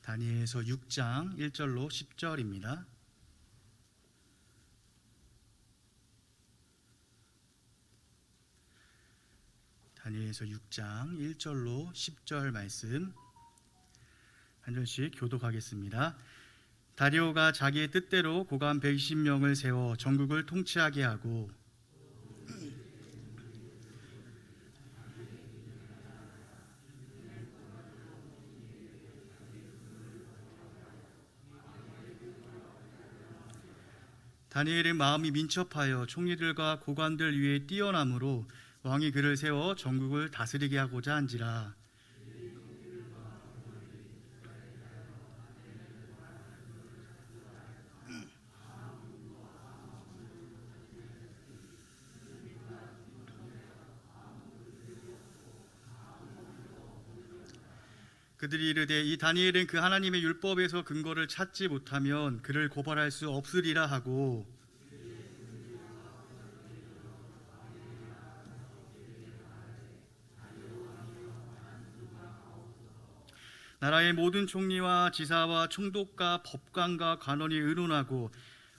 다니엘서 6장 1절로 10절입니다. 다니엘서 6장 1절로 10절 말씀 한 절씩 교독하겠습니다. 다리오가 자기의 뜻대로 고관 120명을 세워 전국을 통치하게 하고 다니엘의 마음이 민첩하여 총리들과 고관들 위에 뛰어남으로 왕이 그를 세워 전국을 다스리게 하고자 한지라. 그들이 이르되 이 다니엘은 그 하나님의 율법에서 근거를 찾지 못하면 그를 고발할 수 없으리라 하고, 나라의 모든 총리와 지사와 총독과 법관과 관원이 의논하고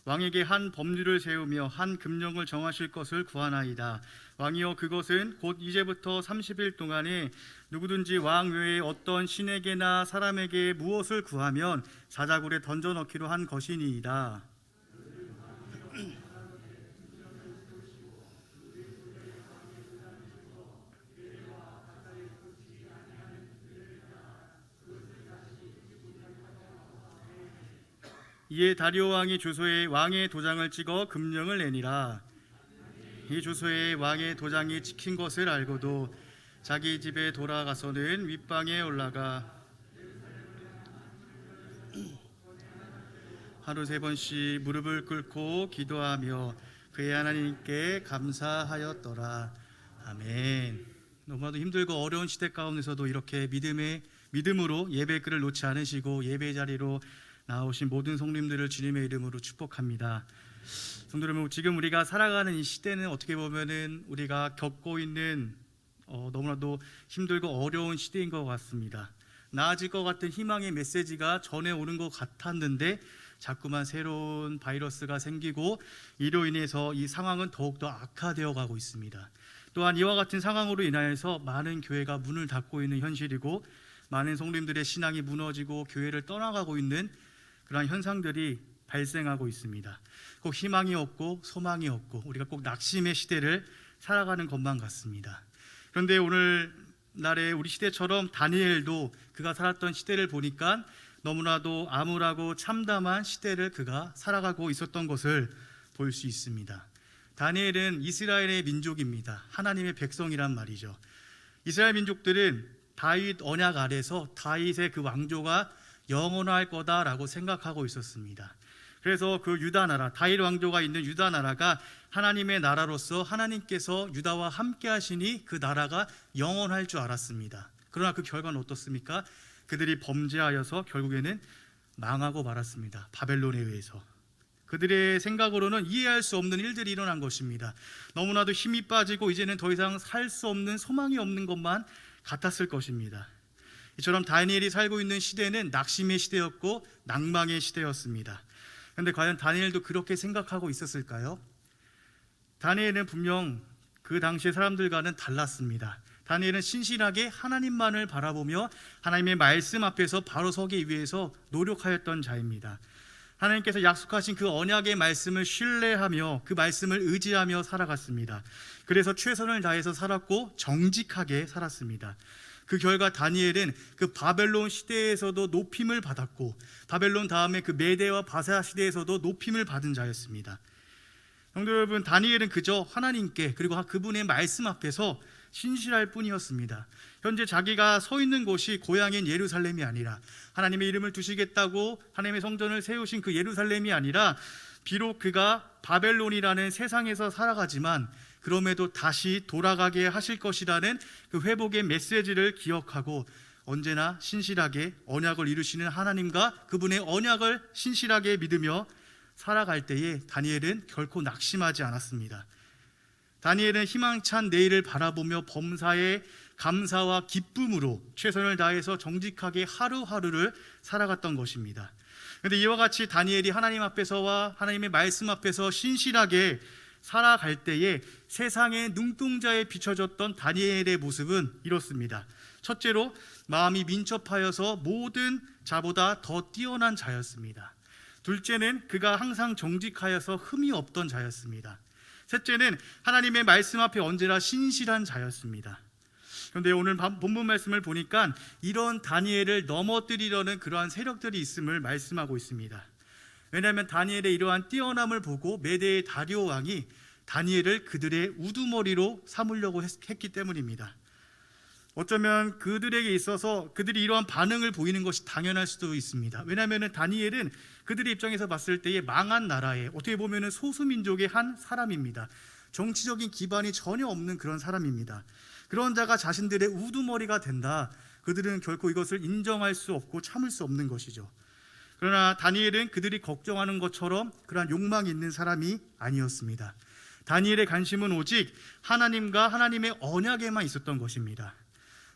왕에게 한 법률을 세우며 한 금령을 정하실 것을 구하나이다. 왕이여, 그것은 곧 이제부터 30일 동안에 누구든지 왕 외에 어떤 신에게나 사람에게 무엇을 구하면 사자굴에 던져 넣기로 한 것이니이다. 이에 다리오 왕이 주소에 왕의 도장을 찍어 금령을 내니라. 이 주소에 왕의 도장이 찍힌 것을 알고도 자기 집에 돌아가서는 윗방에 올라가 하루 3번씩 무릎을 꿇고 기도하며 그의 하나님께 감사하였더라. 아멘. 너무나도 힘들고 어려운 시대 가운데서도 이렇게 믿음으로 예배 글을 놓지 않으시고 예배 자리로 나오신 모든 성도님들을 주님의 이름으로 축복합니다. 성도 여러분, 지금 우리가 살아가는 이 시대는 어떻게 보면은 우리가 겪고 있는 너무나도 힘들고 어려운 시대인 것 같습니다. 나아질 것 같은 희망의 메시지가 전해오는 것 같았는데 자꾸만 새로운 바이러스가 생기고 이로 인해서 이 상황은 더욱더 악화되어 가고 있습니다. 또한 이와 같은 상황으로 인하여서 많은 교회가 문을 닫고 있는 현실이고 많은 성도님들의 신앙이 무너지고 교회를 떠나가고 있는 그러한 현상들이 발생하고 있습니다. 꼭 희망이 없고 소망이 없고 우리가 꼭 낙심의 시대를 살아가는 것만 같습니다. 그런데 오늘날의 우리 시대처럼 다니엘도 그가 살았던 시대를 보니까 너무나도 암울하고 참담한 시대를 그가 살아가고 있었던 것을 볼 수 있습니다. 다니엘은 이스라엘의 민족입니다. 하나님의 백성이란 말이죠. 이스라엘 민족들은 다윗 언약 아래서 다윗의 그 왕조가 영원할 거다라고 생각하고 있었습니다. 그래서 그 유다 나라, 다윗 왕조가 있는 유다 나라가 하나님의 나라로서 하나님께서 유다와 함께 하시니 그 나라가 영원할 줄 알았습니다. 그러나 그 결과는 어떻습니까? 그들이 범죄하여서 결국에는 망하고 말았습니다. 바벨론에 의해서. 그들의 생각으로는 이해할 수 없는 일들이 일어난 것입니다. 너무나도 힘이 빠지고 이제는 더 이상 살 수 없는 소망이 없는 것만 같았을 것입니다. 이처럼 다니엘이 살고 있는 시대는 낙심의 시대였고 낭망의 시대였습니다. 그런데 과연 다니엘도 그렇게 생각하고 있었을까요? 다니엘은 분명 그 당시의 사람들과는 달랐습니다. 다니엘은 신실하게 하나님만을 바라보며 하나님의 말씀 앞에서 바로 서기 위해서 노력하였던 자입니다. 하나님께서 약속하신 그 언약의 말씀을 신뢰하며 그 말씀을 의지하며 살아갔습니다. 그래서 최선을 다해서 살았고 정직하게 살았습니다. 그 결과 다니엘은 그 바벨론 시대에서도 높임을 받았고 바벨론 다음에 그 메대와 바사 시대에서도 높임을 받은 자였습니다. 성도 여러분, 다니엘은 그저 하나님께 그리고 그분의 말씀 앞에서 신실할 뿐이었습니다. 현재 자기가 서 있는 곳이 고향인 예루살렘이 아니라 하나님의 이름을 두시겠다고 하나님의 성전을 세우신 그 예루살렘이 아니라 비록 그가 바벨론이라는 세상에서 살아가지만 그럼에도 다시 돌아가게 하실 것이라는 그 회복의 메시지를 기억하고 언제나 신실하게 언약을 이루시는 하나님과 그분의 언약을 신실하게 믿으며 살아갈 때에 다니엘은 결코 낙심하지 않았습니다. 다니엘은 희망찬 내일을 바라보며 범사에 감사와 기쁨으로 최선을 다해서 정직하게 하루하루를 살아갔던 것입니다. 그런데 이와 같이 다니엘이 하나님 앞에서와 하나님의 말씀 앞에서 신실하게 살아갈 때에 세상의 눈동자에 비춰졌던 다니엘의 모습은 이렇습니다. 첫째로 마음이 민첩하여서 모든 자보다 더 뛰어난 자였습니다. 둘째는 그가 항상 정직하여서 흠이 없던 자였습니다. 셋째는 하나님의 말씀 앞에 언제나 신실한 자였습니다. 그런데 오늘 본문 말씀을 보니까 이런 다니엘을 넘어뜨리려는 그러한 세력들이 있음을 말씀하고 있습니다. 왜냐하면 다니엘의 이러한 뛰어남을 보고 메대의 다리오 왕이 다니엘을 그들의 우두머리로 삼으려고 했기 때문입니다. 어쩌면 그들에게 있어서 그들이 이러한 반응을 보이는 것이 당연할 수도 있습니다. 왜냐하면 다니엘은 그들의 입장에서 봤을 때의 망한 나라의 어떻게 보면 소수민족의 한 사람입니다. 정치적인 기반이 전혀 없는 그런 사람입니다. 그런 자가 자신들의 우두머리가 된다. 그들은 결코 이것을 인정할 수 없고 참을 수 없는 것이죠. 그러나 다니엘은 그들이 걱정하는 것처럼 그러한 욕망이 있는 사람이 아니었습니다. 다니엘의 관심은 오직 하나님과 하나님의 언약에만 있었던 것입니다.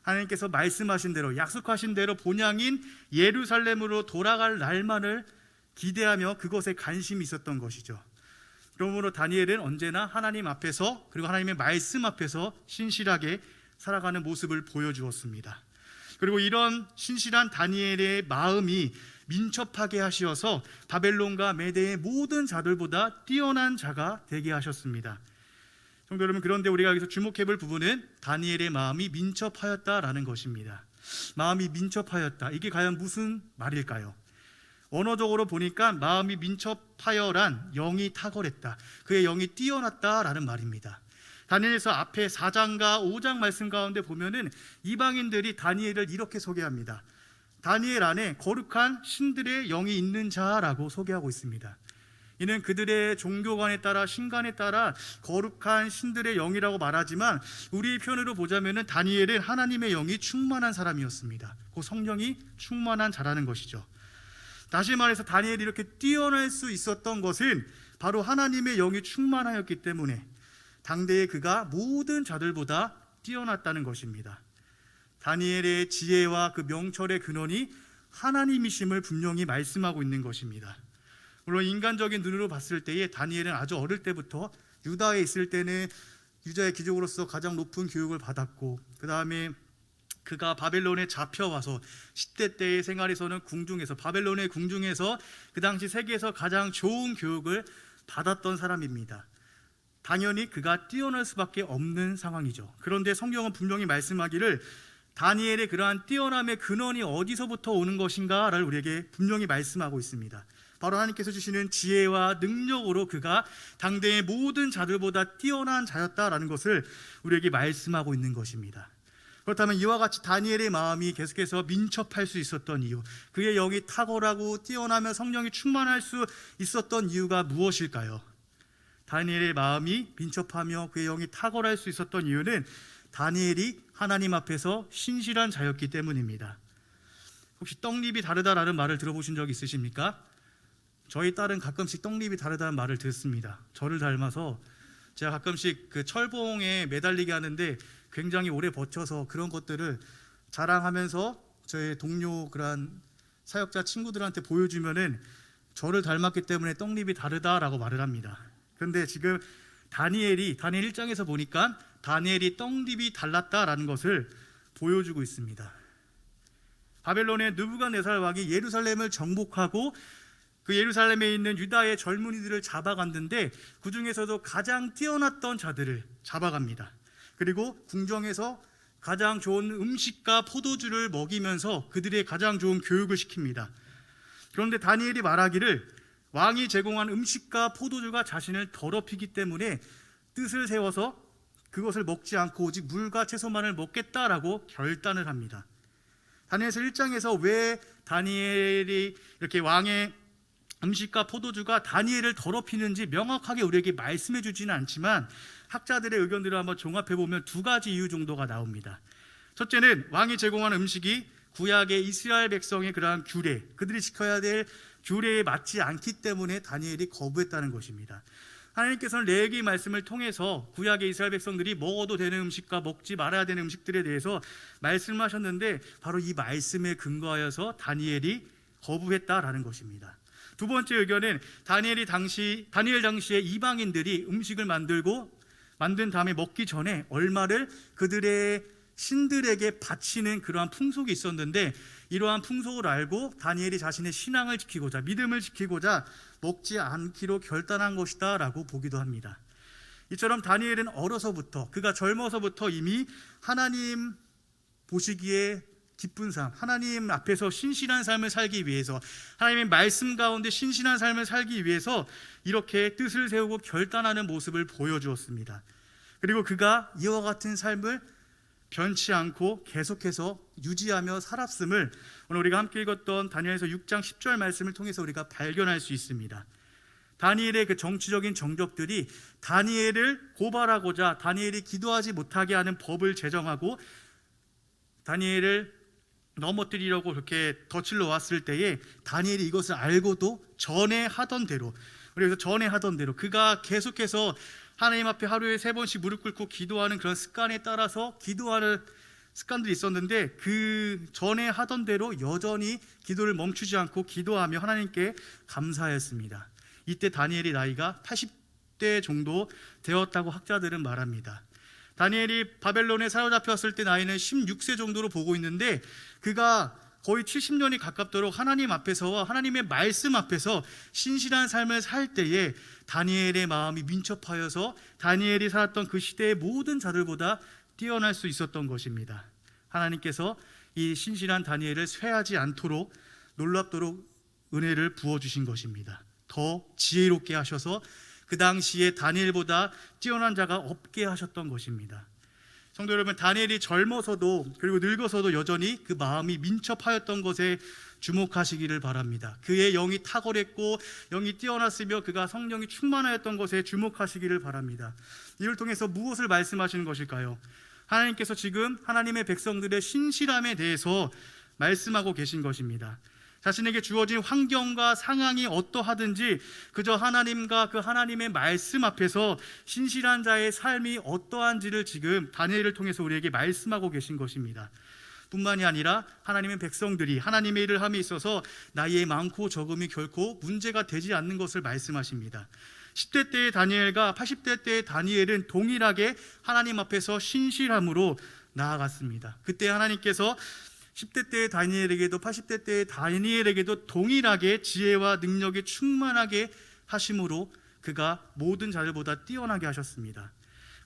하나님께서 말씀하신 대로 약속하신 대로 본향인 예루살렘으로 돌아갈 날만을 기대하며 그것에 관심이 있었던 것이죠. 그러므로 다니엘은 언제나 하나님 앞에서 그리고 하나님의 말씀 앞에서 신실하게 살아가는 모습을 보여주었습니다. 그리고 이런 신실한 다니엘의 마음이 민첩하게 하시어서 바벨론과 메대의 모든 자들보다 뛰어난 자가 되게 하셨습니다. 성도 여러분, 그런데 우리가 여기서 주목해 볼 부분은 다니엘의 마음이 민첩하였다라는 것입니다. 마음이 민첩하였다. 이게 과연 무슨 말일까요? 언어적으로 보니까 마음이 민첩하여란 영이 탁월했다. 그의 영이 뛰어났다라는 말입니다. 다니엘서 앞에 4장과 5장 말씀 가운데 보면은 이방인들이 다니엘을 이렇게 소개합니다. 다니엘 안에 거룩한 신들의 영이 있는 자라고 소개하고 있습니다. 이는 그들의 종교관에 따라 신관에 따라 거룩한 신들의 영이라고 말하지만 우리의 표현으로 보자면 다니엘은 하나님의 영이 충만한 사람이었습니다. 그 성령이 충만한 자라는 것이죠. 다시 말해서 다니엘이 이렇게 뛰어날 수 있었던 것은 바로 하나님의 영이 충만하였기 때문에 당대에 그가 모든 자들보다 뛰어났다는 것입니다. 다니엘의 지혜와 그 명철의 근원이 하나님이심을 분명히 말씀하고 있는 것입니다. 물론 인간적인 눈으로 봤을 때에 다니엘은 아주 어릴 때부터 유다에 있을 때는 유다의 귀족으로서 가장 높은 교육을 받았고 그 다음에 그가 바벨론에 잡혀와서 10대 때의 생활에서는 궁중에서 바벨론의 궁중에서 그 당시 세계에서 가장 좋은 교육을 받았던 사람입니다. 당연히 그가 뛰어날 수밖에 없는 상황이죠. 그런데 성경은 분명히 말씀하기를 다니엘의 그러한 뛰어남의 근원이 어디서부터 오는 것인가를 우리에게 분명히 말씀하고 있습니다. 바로 하나님께서 주시는 지혜와 능력으로 그가 당대의 모든 자들보다 뛰어난 자였다라는 것을 우리에게 말씀하고 있는 것입니다. 그렇다면 이와 같이 다니엘의 마음이 계속해서 민첩할 수 있었던 이유, 그의 영이 탁월하고 뛰어나며 성령이 충만할 수 있었던 이유가 무엇일까요? 다니엘의 마음이 민첩하며 그의 영이 탁월할 수 있었던 이유는 다니엘이 하나님 앞에서 신실한 자였기 때문입니다. 혹시 떡잎이 다르다라는 말을 들어보신 적 있으십니까? 저희 딸은 가끔씩 떡잎이 다르다는 말을 듣습니다. 저를 닮아서 제가 가끔씩 그 철봉에 매달리게 하는데 굉장히 오래 버텨서 그런 것들을 자랑하면서 저의 동료 그런 사역자 친구들한테 보여주면은 저를 닮았기 때문에 떡잎이 다르다라고 말을 합니다. 그런데 지금 다니엘 1장에서 보니까 다니엘이 떡잎이 달랐다라는 것을 보여주고 있습니다. 바벨론의 느부갓네살 왕이 예루살렘을 정복하고 그 예루살렘에 있는 유다의 젊은이들을 잡아갔는데 그 중에서도 가장 뛰어났던 자들을 잡아갑니다. 그리고 궁정에서 가장 좋은 음식과 포도주를 먹이면서 그들의 가장 좋은 교육을 시킵니다. 그런데 다니엘이 말하기를 왕이 제공한 음식과 포도주가 자신을 더럽히기 때문에 뜻을 세워서 그것을 먹지 않고 오직 물과 채소만을 먹겠다라고 결단을 합니다. 다니엘서 1장에서 왜 다니엘이 이렇게 왕의 음식과 포도주가 다니엘을 더럽히는지 명확하게 우리에게 말씀해 주지는 않지만 학자들의 의견들을 한번 종합해 보면 두 가지 이유 정도가 나옵니다. 첫째는 왕이 제공한 음식이 구약의 이스라엘 백성의 그러한 규례, 그들이 지켜야 될 규례에 맞지 않기 때문에 다니엘이 거부했다는 것입니다. 하나님께서는 레위기 말씀을 통해서 구약의 이스라엘 백성들이 먹어도 되는 음식과 먹지 말아야 되는 음식들에 대해서 말씀하셨는데 바로 이 말씀에 근거하여서 다니엘이 거부했다라는 것입니다. 두 번째 의견은 다니엘 당시에 이방인들이 음식을 만든 다음에 먹기 전에 얼마를 그들의 신들에게 바치는 그러한 풍속이 있었는데, 이러한 풍속을 알고 다니엘이 자신의 신앙을 지키고자, 믿음을 지키고자 먹지 않기로 결단한 것이다 라고 보기도 합니다. 이처럼 다니엘은 그가 젊어서부터 이미 하나님 보시기에 기쁜 삶, 하나님 앞에서 신실한 삶을 살기 위해서, 하나님의 말씀 가운데 신실한 삶을 살기 위해서 이렇게 뜻을 세우고 결단하는 모습을 보여주었습니다. 그리고 그가 이와 같은 삶을 변치 않고 계속해서 유지하며 살았음을 오늘 우리가 함께 읽었던 다니엘서 6장 10절 말씀을 통해서 우리가 발견할 수 있습니다. 다니엘의 그 정치적인 정적들이 다니엘을 고발하고자 다니엘이 기도하지 못하게 하는 법을 제정하고 다니엘을 넘어뜨리려고 그렇게 덧칠러 왔을 때에 다니엘이 이것을 알고도 전에 하던 대로 그가 계속해서 하나님 앞에 하루에 3번씩 무릎 꿇고 기도하는 그런 습관에 따라서 기도하는 습관들이 있었는데, 그 전에 하던 대로 여전히 기도를 멈추지 않고 기도하며 하나님께 감사했습니다. 이때 다니엘의 나이가 80대 정도 되었다고 학자들은 말합니다. 다니엘이 바벨론에 사로잡혔을 때 나이는 16세 정도로 보고 있는데, 그가 거의 70년이 가깝도록 하나님 앞에서와 하나님의 말씀 앞에서 신실한 삶을 살 때에 다니엘의 마음이 민첩하여서 다니엘이 살았던 그 시대의 모든 자들보다 뛰어날 수 있었던 것입니다. 하나님께서 이 신실한 다니엘을 쇠하지 않도록 놀랍도록 은혜를 부어주신 것입니다. 더 지혜롭게 하셔서 그 당시에 다니엘보다 뛰어난 자가 없게 하셨던 것입니다. 성도 여러분, 다니엘이 젊어서도 그리고 늙어서도 여전히 그 마음이 민첩하였던 것에 주목하시기를 바랍니다. 그의 영이 탁월했고 영이 뛰어났으며 그가 성령이 충만하였던 것에 주목하시기를 바랍니다. 이를 통해서 무엇을 말씀하시는 것일까요? 하나님께서 지금 하나님의 백성들의 신실함에 대해서 말씀하고 계신 것입니다. 자신에게 주어진 환경과 상황이 어떠하든지 그저 하나님과 그 하나님의 말씀 앞에서 신실한 자의 삶이 어떠한지를 지금 다니엘을 통해서 우리에게 말씀하고 계신 것입니다. 뿐만이 아니라 하나님의 백성들이 하나님의 일을 함에 있어서 나이의 많고 적음이 결코 문제가 되지 않는 것을 말씀하십니다. 10대 때의 다니엘과 80대 때의 다니엘은 동일하게 하나님 앞에서 신실함으로 나아갔습니다. 그때 하나님께서 10대 때의 다니엘에게도 80대 때의 다니엘에게도 동일하게 지혜와 능력이 충만하게 하심으로 그가 모든 자들보다 뛰어나게 하셨습니다.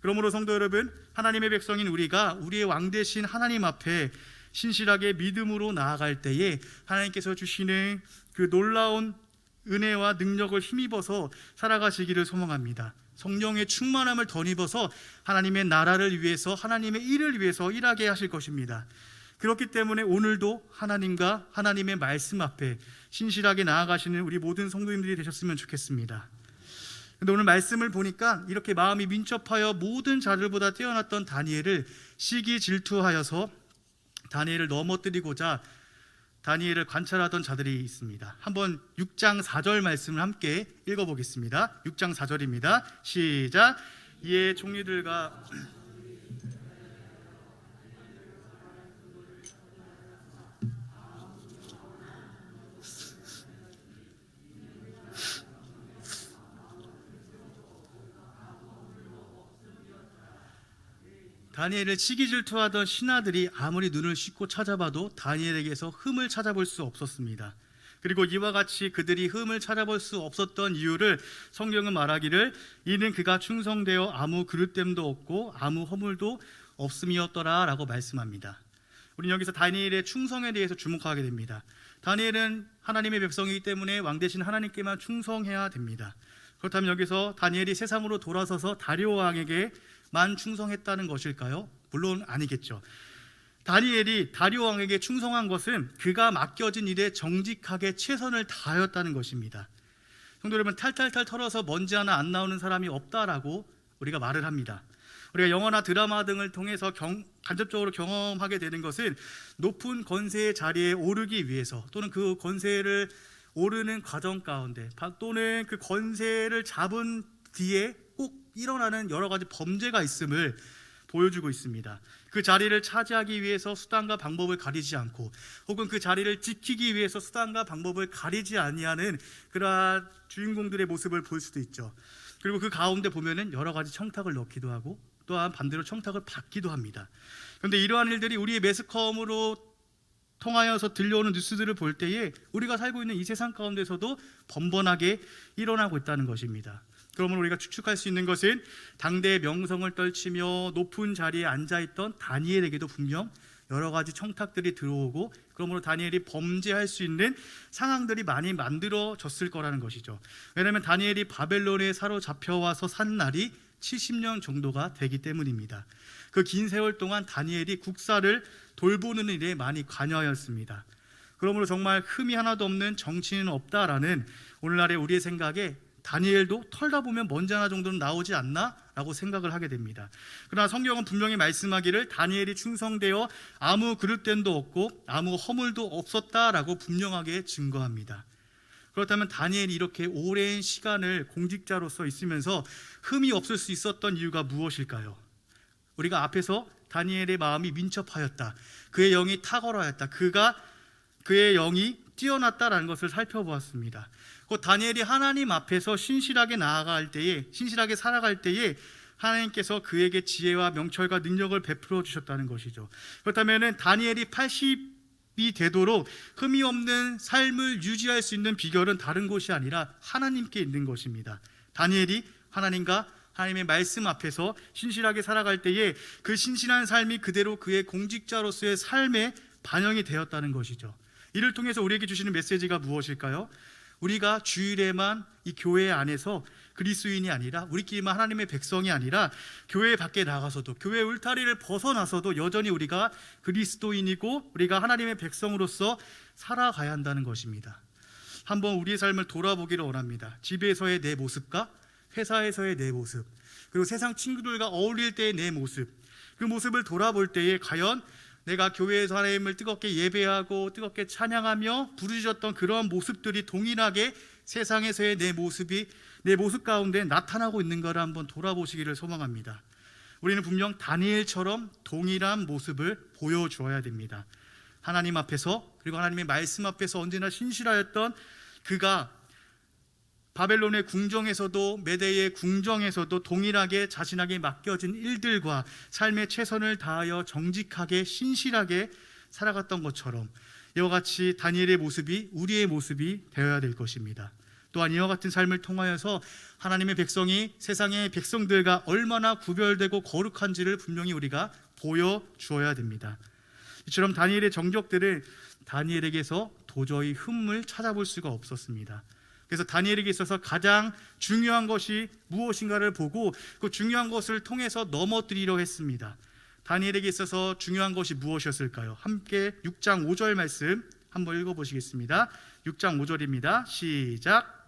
그러므로 성도 여러분, 하나님의 백성인 우리가 우리의 왕 되신 하나님 앞에 신실하게 믿음으로 나아갈 때에 하나님께서 주시는 그 놀라운 은혜와 능력을 힘입어서 살아가시기를 소망합니다. 성령의 충만함을 덧입어서 하나님의 나라를 위해서, 하나님의 일을 위해서 일하게 하실 것입니다. 그렇기 때문에 오늘도 하나님과 하나님의 말씀 앞에 신실하게 나아가시는 우리 모든 성도님들이 되셨으면 좋겠습니다. 그런데 오늘 말씀을 보니까 이렇게 마음이 민첩하여 모든 자들보다 뛰어났던 다니엘을 시기 질투하여서 다니엘을 넘어뜨리고자 다니엘을 관찰하던 자들이 있습니다. 한번 6장 4절 말씀을 함께 읽어보겠습니다. 6장 4절입니다. 시작. 이에 총리들과 다니엘을 시기 질투하던 신하들이 아무리 눈을 씻고 찾아봐도 다니엘에게서 흠을 찾아볼 수 없었습니다. 그리고 이와 같이 그들이 흠을 찾아볼 수 없었던 이유를 성경은 말하기를 이는 그가 충성되어 아무 그릇됨도 없고 아무 허물도 없음이었더라 라고 말씀합니다. 우리는 여기서 다니엘의 충성에 대해서 주목하게 됩니다. 다니엘은 하나님의 백성이기 때문에 왕 대신 하나님께만 충성해야 됩니다. 그렇다면 여기서 다니엘이 세상으로 돌아서서 다리오 왕에게만 충성했다는 것일까요? 물론 아니겠죠. 다니엘이 다리오 왕에게 충성한 것은 그가 맡겨진 일에 정직하게 최선을 다하였다는 것입니다. 성도 여러분, 탈탈탈 털어서 먼지 하나 안 나오는 사람이 없다라고 우리가 말을 합니다. 우리가 영화나 드라마 등을 통해서 간접적으로 경험하게 되는 것은 높은 권세의 자리에 오르기 위해서 또는 그 권세를 오르는 과정 가운데 또는 그 권세를 잡은 뒤에 꼭 일어나는 여러 가지 범죄가 있음을 보여주고 있습니다. 그 자리를 차지하기 위해서 수단과 방법을 가리지 않고, 혹은 그 자리를 지키기 위해서 수단과 방법을 가리지 아니하는 그러한 주인공들의 모습을 볼 수도 있죠. 그리고 그 가운데 보면은 여러 가지 청탁을 넣기도 하고, 또한 반대로 청탁을 받기도 합니다. 그런데 이러한 일들이 우리의 매스컴으로 통하여서 들려오는 뉴스들을 볼 때에 우리가 살고 있는 이 세상 가운데서도 번번하게 일어나고 있다는 것입니다. 그러므로 우리가 추측할 수 있는 것은 당대의 명성을 떨치며 높은 자리에 앉아있던 다니엘에게도 분명 여러 가지 청탁들이 들어오고, 그러므로 다니엘이 범죄할 수 있는 상황들이 많이 만들어졌을 거라는 것이죠. 왜냐하면 다니엘이 바벨론에 사로잡혀와서 산 날이 70년 정도가 되기 때문입니다. 그 긴 세월 동안 다니엘이 국사를 돌보는 일에 많이 관여하였습니다. 그러므로 정말 흠이 하나도 없는 정치인은 없다라는 오늘날의 우리의 생각에 다니엘도 털다 보면 먼지 하나 정도는 나오지 않나? 라고 생각을 하게 됩니다. 그러나 성경은 분명히 말씀하기를 다니엘이 충성되어 아무 그릇됨도 없고 아무 허물도 없었다라고 분명하게 증거합니다. 그렇다면 다니엘이 이렇게 오랜 시간을 공직자로서 있으면서 흠이 없을 수 있었던 이유가 무엇일까요? 우리가 앞에서 다니엘의 마음이 민첩하였다, 그의 영이 탁월하였다, 그의 영이 뛰어났다라는 것을 살펴보았습니다. 그 다니엘이 하나님 앞에서 신실하게 살아갈 때에 하나님께서 그에게 지혜와 명철과 능력을 베풀어 주셨다는 것이죠. 그렇다면 다니엘이 80이 되도록 흠이 없는 삶을 유지할 수 있는 비결은 다른 곳이 아니라 하나님께 있는 것입니다. 다니엘이 하나님과 하나님의 말씀 앞에서 신실하게 살아갈 때에 그 신실한 삶이 그대로 그의 공직자로서의 삶에 반영이 되었다는 것이죠. 이를 통해서 우리에게 주시는 메시지가 무엇일까요? 우리가 주일에만 이 교회 안에서 그리스도인이 아니라, 우리끼리만 하나님의 백성이 아니라 교회 밖에 나가서도, 교회 울타리를 벗어나서도 여전히 우리가 그리스도인이고 우리가 하나님의 백성으로서 살아가야 한다는 것입니다. 한번 우리의 삶을 돌아보기를 원합니다. 집에서의 내 모습과 회사에서의 내 모습, 그리고 세상 친구들과 어울릴 때의 내 모습, 그 모습을 돌아볼 때에 과연 내가 교회에서 하나님을 뜨겁게 예배하고 뜨겁게 찬양하며 부르짖었던 그런 모습들이 동일하게 세상에서의 내 모습 가운데 나타나고 있는가를 한번 돌아보시기를 소망합니다. 우리는 분명 다니엘처럼 동일한 모습을 보여주어야 됩니다. 하나님 앞에서, 그리고 하나님의 말씀 앞에서 언제나 신실하였던 그가 바벨론의 궁정에서도 메대의 궁정에서도 동일하게 자신에게 맡겨진 일들과 삶의 최선을 다하여 정직하게 신실하게 살아갔던 것처럼 이와 같이 다니엘의 모습이 우리의 모습이 되어야 될 것입니다. 또한 이와 같은 삶을 통하여서 하나님의 백성이 세상의 백성들과 얼마나 구별되고 거룩한지를 분명히 우리가 보여주어야 됩니다. 이처럼 다니엘의 정적들을 다니엘에게서 도저히 흠을 찾아볼 수가 없었습니다. 그래서 다니엘에게 있어서 가장 중요한 것이 무엇인가를 보고 그 중요한 것을 통해서 넘어뜨리려 했습니다. 다니엘에게 있어서 중요한 것이 무엇이었을까요? 함께 6장 5절 말씀 한번 읽어보시겠습니다. 6장 5절입니다. 시작.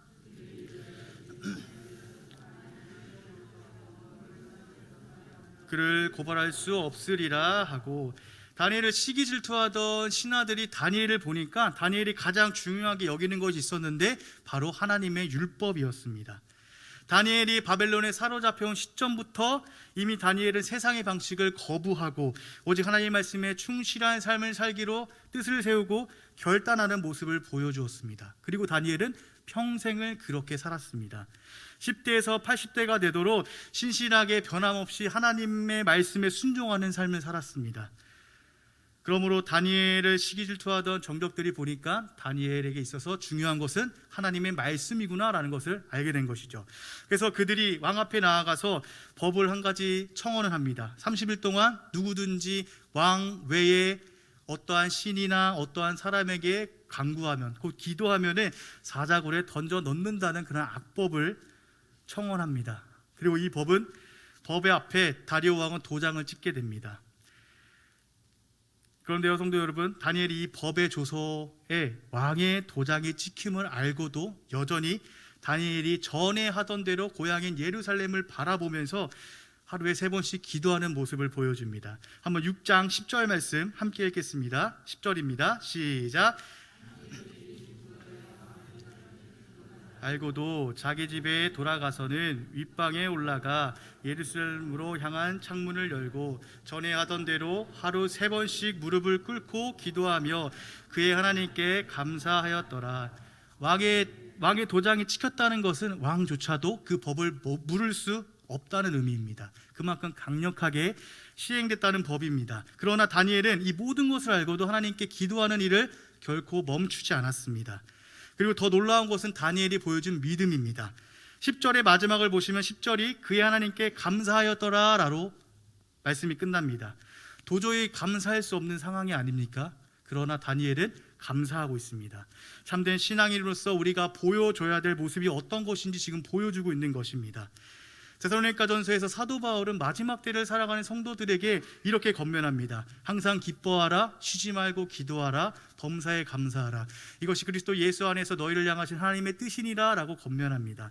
그를 고발할 수 없으리라 하고, 다니엘을 시기 질투하던 신하들이 다니엘을 보니까 다니엘이 가장 중요하게 여기는 것이 있었는데 바로 하나님의 율법이었습니다. 다니엘이 바벨론에 사로잡혀온 시점부터 이미 다니엘은 세상의 방식을 거부하고 오직 하나님의 말씀에 충실한 삶을 살기로 뜻을 세우고 결단하는 모습을 보여주었습니다. 그리고 다니엘은 평생을 그렇게 살았습니다. 10대에서 80대가 되도록 신실하게 변함없이 하나님의 말씀에 순종하는 삶을 살았습니다. 그러므로 다니엘을 시기 질투하던 정적들이 보니까 다니엘에게 있어서 중요한 것은 하나님의 말씀이구나라는 것을 알게 된 것이죠. 그래서 그들이 왕 앞에 나아가서 법을 한 가지 청원을 합니다. 30일 동안 누구든지 왕 외에 어떠한 신이나 어떠한 사람에게 간구하면, 곧 기도하면은 사자굴에 던져 넣는다는 그런 악법을 청원합니다. 그리고 이 법의 앞에 다리오 왕은 도장을 찍게 됩니다. 그런데요, 성도 여러분, 다니엘이 이 법의 조서에 왕의 도장이 찍힘을 알고도 여전히 다니엘이 전에 하던 대로 고향인 예루살렘을 바라보면서 하루에 3번씩 기도하는 모습을 보여줍니다. 한번 6장 10절 말씀 함께 읽겠습니다. 10절입니다. 시작. 알고도 자기 집에 돌아가서는 윗방에 올라가 예루살렘으로 향한 창문을 열고 전에 하던 대로 하루 3번씩 무릎을 꿇고 기도하며 그의 하나님께 감사하였더라. 왕의 도장이 찍혔다는 것은 왕조차도 그 법을 물을 수 없다는 의미입니다. 그만큼 강력하게 시행됐다는 법입니다. 그러나 다니엘은 이 모든 것을 알고도 하나님께 기도하는 일을 결코 멈추지 않았습니다. 그리고 더 놀라운 것은 다니엘이 보여준 믿음입니다. 10절의 마지막을 보시면 10절이 그의 하나님께 감사하였더라라로 말씀이 끝납니다. 도저히 감사할 수 없는 상황이 아닙니까? 그러나 다니엘은 감사하고 있습니다. 참된 신앙인으로서 우리가 보여줘야 될 모습이 어떤 것인지 지금 보여주고 있는 것입니다. 데살로니가전서에서 사도 바울은 마지막 때를 살아가는 성도들에게 이렇게 권면합니다. 항상 기뻐하라, 쉬지 말고 기도하라, 범사에 감사하라. 이것이 그리스도 예수 안에서 너희를 향하신 하나님의 뜻이니라 라고 권면합니다.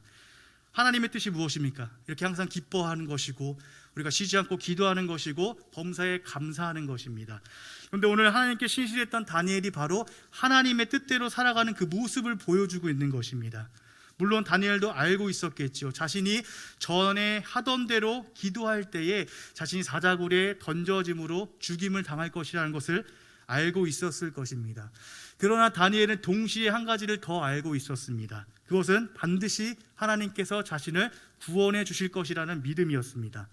하나님의 뜻이 무엇입니까? 이렇게 항상 기뻐하는 것이고 우리가 쉬지 않고 기도하는 것이고 범사에 감사하는 것입니다. 그런데 오늘 하나님께 신실했던 다니엘이 바로 하나님의 뜻대로 살아가는 그 모습을 보여주고 있는 것입니다. 물론 다니엘도 알고 있었겠죠. 자신이 전에 하던 대로 기도할 때에 자신이 사자굴에 던져짐으로 죽임을 당할 것이라는 것을 알고 있었을 것입니다. 그러나 다니엘은 동시에 한 가지를 더 알고 있었습니다. 그것은 반드시 하나님께서 자신을 구원해 주실 것이라는 믿음이었습니다.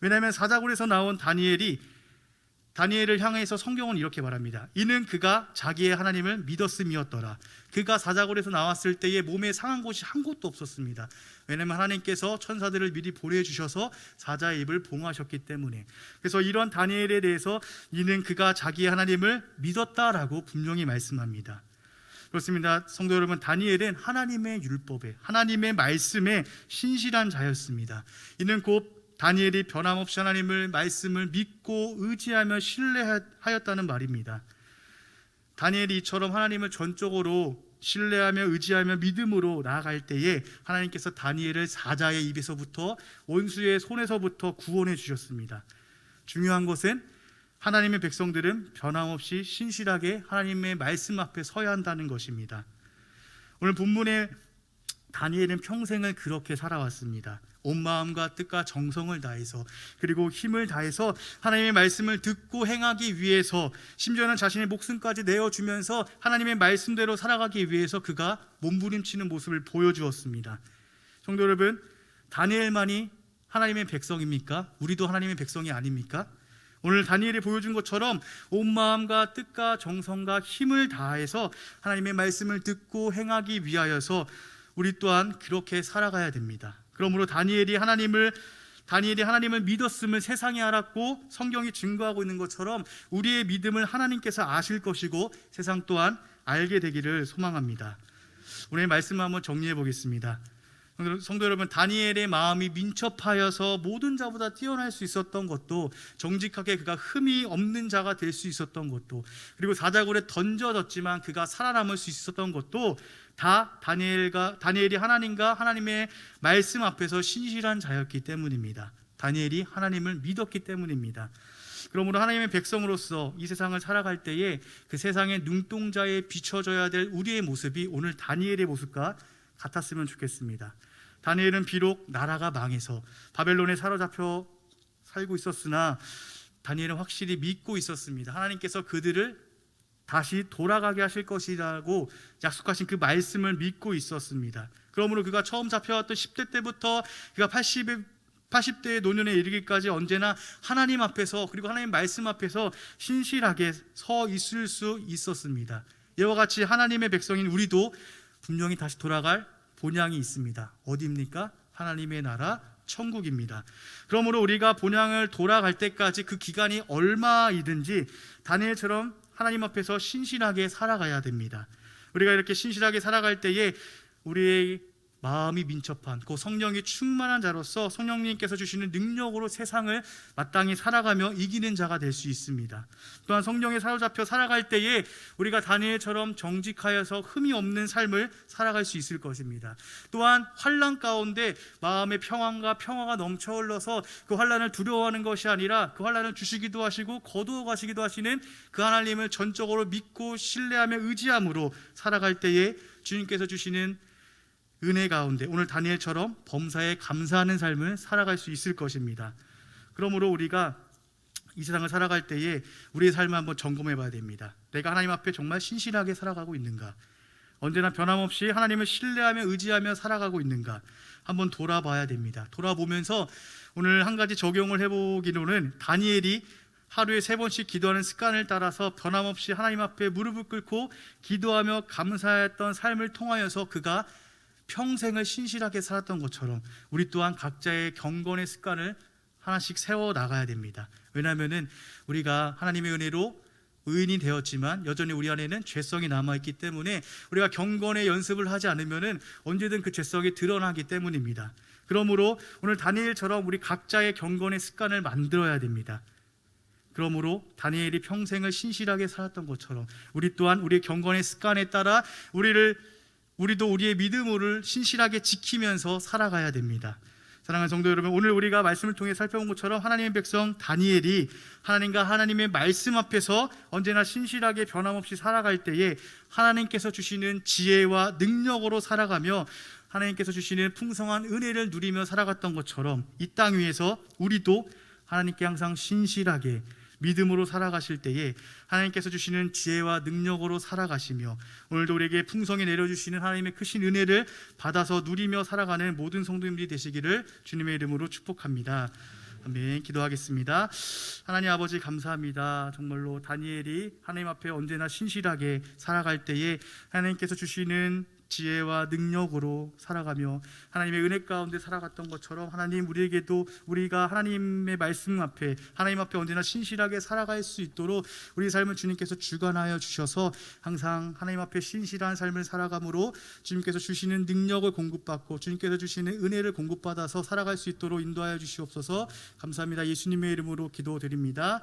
왜냐하면 사자굴에서 나온 다니엘을 향해서 성경은 이렇게 말합니다. 이는 그가 자기의 하나님을 믿었음이었더라. 그가 사자굴에서 나왔을 때에 몸에 상한 곳이 한 곳도 없었습니다. 왜냐하면 하나님께서 천사들을 미리 보내주셔서 사자의 입을 봉하셨기 때문에. 그래서 이런 다니엘에 대해서 이는 그가 자기의 하나님을 믿었다라고 분명히 말씀합니다. 그렇습니다. 성도 여러분, 다니엘은 하나님의 율법에, 하나님의 말씀에 신실한 자였습니다. 이는 곧 다니엘이 변함없이 하나님의 말씀을 믿고 의지하며 신뢰하였다는 말입니다. 다니엘이 이처럼 하나님을 전적으로 신뢰하며 의지하며 믿음으로 나아갈 때에 하나님께서 다니엘을 사자의 입에서부터 원수의 손에서부터 구원해 주셨습니다. 중요한 것은 하나님의 백성들은 변함없이 신실하게 하나님의 말씀 앞에 서야 한다는 것입니다. 오늘 본문에 다니엘은 평생을 그렇게 살아왔습니다. 온 마음과 뜻과 정성을 다해서, 그리고 힘을 다해서 하나님의 말씀을 듣고 행하기 위해서, 심지어는 자신의 목숨까지 내어주면서 하나님의 말씀대로 살아가기 위해서 그가 몸부림치는 모습을 보여주었습니다. 성도 여러분, 다니엘만이 하나님의 백성입니까? 우리도 하나님의 백성이 아닙니까? 오늘 다니엘이 보여준 것처럼 온 마음과 뜻과 정성과 힘을 다해서 하나님의 말씀을 듣고 행하기 위하여서 우리 또한 그렇게 살아가야 됩니다. 그러므로 다니엘이 하나님을 믿었음을 세상이 알았고 성경이 증거하고 있는 것처럼 우리의 믿음을 하나님께서 아실 것이고 세상 또한 알게 되기를 소망합니다. 오늘 말씀 한번 정리해 보겠습니다. 성도 여러분, 다니엘의 마음이 민첩하여서 모든 자보다 뛰어날 수 있었던 것도, 정직하게 그가 흠이 없는 자가 될 수 있었던 것도, 그리고 사자굴에 던져졌지만 그가 살아남을 수 있었던 것도 다 다니엘이 하나님과 하나님의 말씀 앞에서 신실한 자였기 때문입니다. 다니엘이 하나님을 믿었기 때문입니다. 그러므로 하나님의 백성으로서 이 세상을 살아갈 때에 그 세상의 눈동자에 비춰져야 될 우리의 모습이 오늘 다니엘의 모습과 같았으면 좋겠습니다. 다니엘은 비록 나라가 망해서 바벨론에 사로잡혀 살고 있었으나 다니엘은 확실히 믿고 있었습니다. 하나님께서 그들을 다시 돌아가게 하실 것이라고 약속하신 그 말씀을 믿고 있었습니다. 그러므로 그가 처음 잡혀왔던 10대 때부터 그가 80대의 노년에 이르기까지 언제나 하나님 앞에서, 그리고 하나님 말씀 앞에서 신실하게 서 있을 수 있었습니다. 이와 같이 하나님의 백성인 우리도 분명히 다시 돌아갈 본향이 있습니다. 어디입니까? 하나님의 나라 천국입니다. 그러므로 우리가 본향을 돌아갈 때까지 그 기간이 얼마이든지 다니엘처럼 하나님 앞에서 신실하게 살아가야 됩니다. 우리가 이렇게 신실하게 살아갈 때에 우리의 마음이 민첩한, 그 성령이 충만한 자로서 성령님께서 주시는 능력으로 세상을 마땅히 살아가며 이기는 자가 될 수 있습니다. 또한 성령에 사로잡혀 살아갈 때에 우리가 다니엘처럼 정직하여서 흠이 없는 삶을 살아갈 수 있을 것입니다. 또한 환난 가운데 마음의 평화가 넘쳐 흘러서 그 환난을 두려워하는 것이 아니라 그 환난을 주시기도 하시고 거두어 가시기도 하시는 그 하나님을 전적으로 믿고 신뢰하며 의지함으로 살아갈 때에 주님께서 주시는 은혜 가운데 오늘 다니엘처럼 범사에 감사하는 삶을 살아갈 수 있을 것입니다. 그러므로 우리가 이 세상을 살아갈 때에 우리의 삶을 한번 점검해 봐야 됩니다. 내가 하나님 앞에 정말 신실하게 살아가고 있는가? 언제나 변함없이 하나님을 신뢰하며 의지하며 살아가고 있는가? 한번 돌아봐야 됩니다. 돌아보면서 오늘 한 가지 적용을 해보기로는 다니엘이 하루에 3번씩 기도하는 습관을 따라서 변함없이 하나님 앞에 무릎을 꿇고 기도하며 감사했던 삶을 통하여서 그가 평생을 신실하게 살았던 것처럼 우리 또한 각자의 경건의 습관을 하나씩 세워 나가야 됩니다. 왜냐하면 우리가 하나님의 은혜로 의인이 되었지만 여전히 우리 안에는 죄성이 남아있기 때문에 우리가 경건의 연습을 하지 않으면 언제든 그 죄성이 드러나기 때문입니다. 그러므로 오늘 다니엘처럼 우리 각자의 경건의 습관을 만들어야 됩니다. 그러므로 다니엘이 평생을 신실하게 살았던 것처럼 우리 또한 우리의 경건의 습관에 따라 우리도 우리의 믿음을 신실하게 지키면서 살아가야 됩니다. 사랑하는 성도 여러분, 오늘 우리가 말씀을 통해 살펴본 것처럼 하나님의 백성 다니엘이 하나님과 하나님의 말씀 앞에서 언제나 신실하게 변함없이 살아갈 때에 하나님께서 주시는 지혜와 능력으로 살아가며 하나님께서 주시는 풍성한 은혜를 누리며 살아갔던 것처럼 이 땅 위에서 우리도 하나님께 항상 신실하게 믿음으로 살아가실 때에 하나님께서 주시는 지혜와 능력으로 살아가시며 오늘도 우리에게 풍성히 내려주시는 하나님의 크신 은혜를 받아서 누리며 살아가는 모든 성도님들이 되시기를 주님의 이름으로 축복합니다. 아멘. 기도하겠습니다. 하나님 아버지 감사합니다. 정말로 다니엘이 하나님 앞에 언제나 신실하게 살아갈 때에 하나님께서 주시는 지혜와 능력으로 살아가며 하나님의 은혜 가운데 살아갔던 것처럼 하나님 우리에게도 우리가 하나님의 말씀 앞에 하나님 앞에 언제나 신실하게 살아갈 수 있도록 우리 삶을 주님께서 주관하여 주셔서 항상 하나님 앞에 신실한 삶을 살아감으로 주님께서 주시는 능력을 공급받고 주님께서 주시는 은혜를 공급받아서 살아갈 수 있도록 인도하여 주시옵소서. 감사합니다. 예수님의 이름으로 기도드립니다.